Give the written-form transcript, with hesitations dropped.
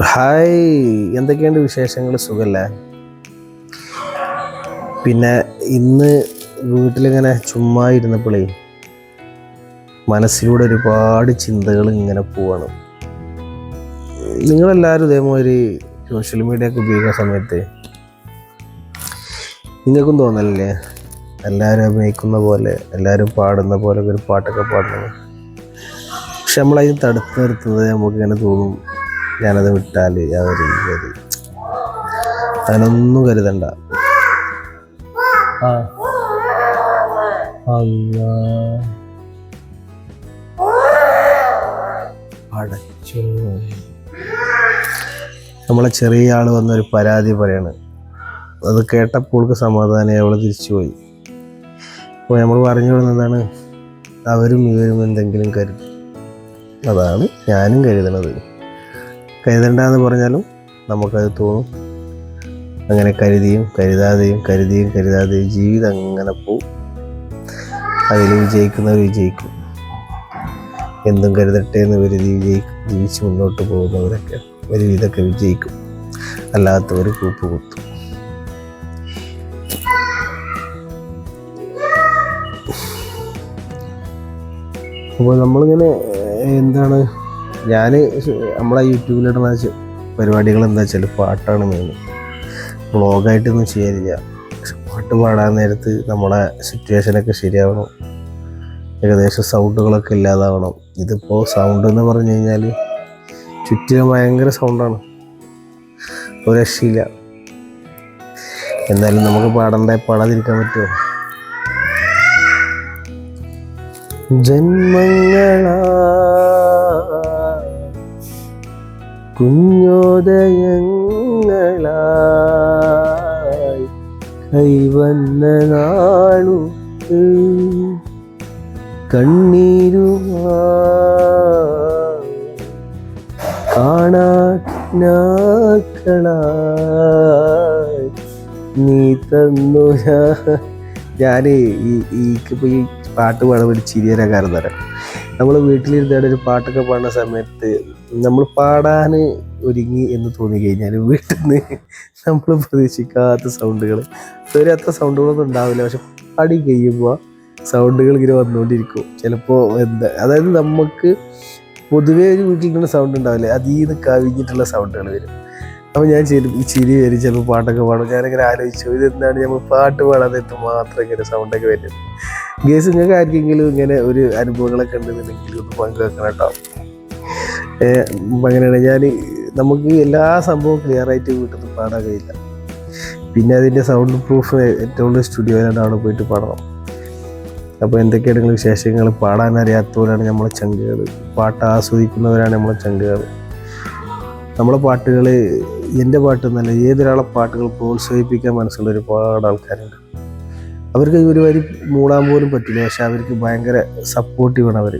Hi, എന്തൊക്കെയുണ്ട് വിശേഷങ്ങൾ? സുഖല്ലേ? പിന്നെ ഇന്ന് വീട്ടിലിങ്ങനെ ചുമ്മാ ഇരുന്നപ്പോഴേ മനസ്സിലൂടെ ഒരുപാട് ചിന്തകൾ ഇങ്ങനെ പോവാണ്. നിങ്ങളെല്ലാവരും ഇതേമാതിരി സോഷ്യൽ മീഡിയ ഒക്കെ ഉപയോഗിക്കുന്ന സമയത്ത് നിങ്ങൾക്കും തോന്നലില്ലേ, എല്ലാവരും അഭിനയിക്കുന്ന പോലെ, എല്ലാവരും പാടുന്ന പോലെ ഒരു പാട്ടൊക്കെ പാടുന്നത്? പക്ഷെ നമ്മളതിന് തടുത്ത് നിർത്തുന്നത് നമുക്കിങ്ങനെ തോന്നും, ഞാനത് വിട്ടാൽ അതിനൊന്നും കരുതണ്ട. അടച്ചു. നമ്മളെ ചെറിയ ആൾ വന്നൊരു പരാതി പറയാണ്. അത് കേട്ടപ്പോൾക്ക് സമാധാനം, അവൾ തിരിച്ചുപോയി. അപ്പോൾ നമ്മൾ പറഞ്ഞു കൊടുക്കുന്നതാണ്, അവരും ഇവരും എന്തെങ്കിലും കരുതും. അതാണ് ഞാനും കരുതണത്. കരുതണ്ടെന്ന് പറഞ്ഞാലും നമുക്കത് തോന്നും. അങ്ങനെ കരുതിയും കരുതാതെയും ജീവിതം അങ്ങനെ പോവും. അതിൽ വിജയിക്കുന്നവർ വിജയിക്കും, എന്തും കരുതട്ടെ എന്ന് കരുതി ജീവിച്ച് മുന്നോട്ട് പോകുന്നവരൊക്കെ ഒരുവിധമൊക്കെ വിജയിക്കും, അല്ലാത്തവർ കൂപ്പ് കുത്തും. അപ്പോൾ നമ്മളിങ്ങനെ എന്താണ്, നമ്മളെ യൂട്യൂബിലിടുന്ന പരിപാടികൾ എന്താ വെച്ചാൽ പാട്ടാണ് മെയിൻ. വ്ളോഗായിട്ടൊന്നും ചെയ്യാനില്ല. പാട്ട് പാടാൻ നേരത്ത് നമ്മളെ സിറ്റുവേഷനൊക്കെ ശരിയാവണം, ഏകദേശം സൗണ്ടുകളൊക്കെ ഇല്ലാതാവണം. ഇതിപ്പോൾ സൗണ്ട് എന്ന് പറഞ്ഞു കഴിഞ്ഞാൽ ചുറ്റിലും ഭയങ്കര സൗണ്ടാണ്, ഒരു രക്ഷയില്ല. എന്നാലും നമുക്ക് പാടാതിരിക്കാൻ പറ്റുമോ? ജന്മങ്ങളാ കുഞ്ഞോദയങ്ങളായി കൈവന്ന നാളു കണ്ണീരുമാ കാണാക്കളായി നീ തന്നു. ഞാൻ ഈക്കിപ്പോൾ ഈ പാട്ട് പാടാൻ വേണ്ടി ചിരിയരാ കാരണം തരാം. നമ്മൾ വീട്ടിലിരുന്നാണ് ഒരു പാട്ടൊക്കെ പാടുന്ന സമയത്ത് നമ്മൾ പാടാൻ ഒരുങ്ങി എന്ന് തോന്നി കഴിഞ്ഞാൽ വീട്ടിൽ നിന്ന് നമ്മൾ പ്രതീക്ഷിക്കാത്ത സൗണ്ടുകൾ, ഇതുവരെ അത്ര സൗണ്ടുകളൊന്നും ഉണ്ടാവില്ല, പക്ഷെ പാടി കഴിയുമ്പോൾ സൗണ്ടുകൾ ഇങ്ങനെ വന്നുകൊണ്ടിരിക്കും. ചിലപ്പോൾ അതായത് നമുക്ക് പൊതുവേ ഒരു വീട്ടിൽ നിന്ന് സൗണ്ട് ഉണ്ടാവില്ലേ, അതിൽ നിന്ന് കവിഞ്ഞിട്ടുള്ള സൗണ്ടുകൾ വരും. അപ്പോൾ ഞാൻ ചിരി വരും, ചിലപ്പോൾ പാട്ടൊക്കെ പാടും. ഞാനിങ്ങനെ ആലോചിച്ചു, ഇതെന്താണ് നമ്മൾ പാട്ട് പാടാൻ നേരത്ത് മാത്രം ഇങ്ങനെ സൗണ്ടൊക്കെ വരുന്നത്. ഗേസ്, നിങ്ങൾക്ക് ആർക്കെങ്കിലും ഇങ്ങനെ ഒരു അനുഭവങ്ങളൊക്കെ ഉണ്ടെന്നുണ്ടെങ്കിൽ ഒന്ന് പങ്കുവെക്കണം കേട്ടോ. അങ്ങനെയാണ് നമുക്ക് എല്ലാ സംഭവവും ക്ലിയറായിട്ട് വീട്ടിൽ നിന്ന് പാടാൻ കഴിയില്ല. പിന്നെ അതിൻ്റെ സൗണ്ട് പ്രൂഫ് ഏറ്റവും കൂടുതൽ സ്റ്റുഡിയോയിലാണ് അവിടെ പോയിട്ട് പാടണം. അപ്പോൾ എന്തൊക്കെയാണ് വിശേഷങ്ങൾ? പാടാനറിയാത്തവരാണ് നമ്മളെ ചങ്കുകൾ, പാട്ട് ആസ്വദിക്കുന്നവരാണ് നമ്മളെ ചങ്കുകൾ. നമ്മളെ പാട്ടുകൾ, എൻ്റെ പാട്ടെന്നല്ല ഏതൊരാളെ പാട്ടുകൾ പ്രോത്സാഹിപ്പിക്കാൻ മനസ്സുള്ള ഒരുപാട് ആൾക്കാരുണ്ട്. അവർക്ക് ഒരു വരി മൂടാൻ പോലും പറ്റില്ല, പക്ഷെ അവർക്ക് ഭയങ്കര സപ്പോർട്ടീവാണ് അവർ.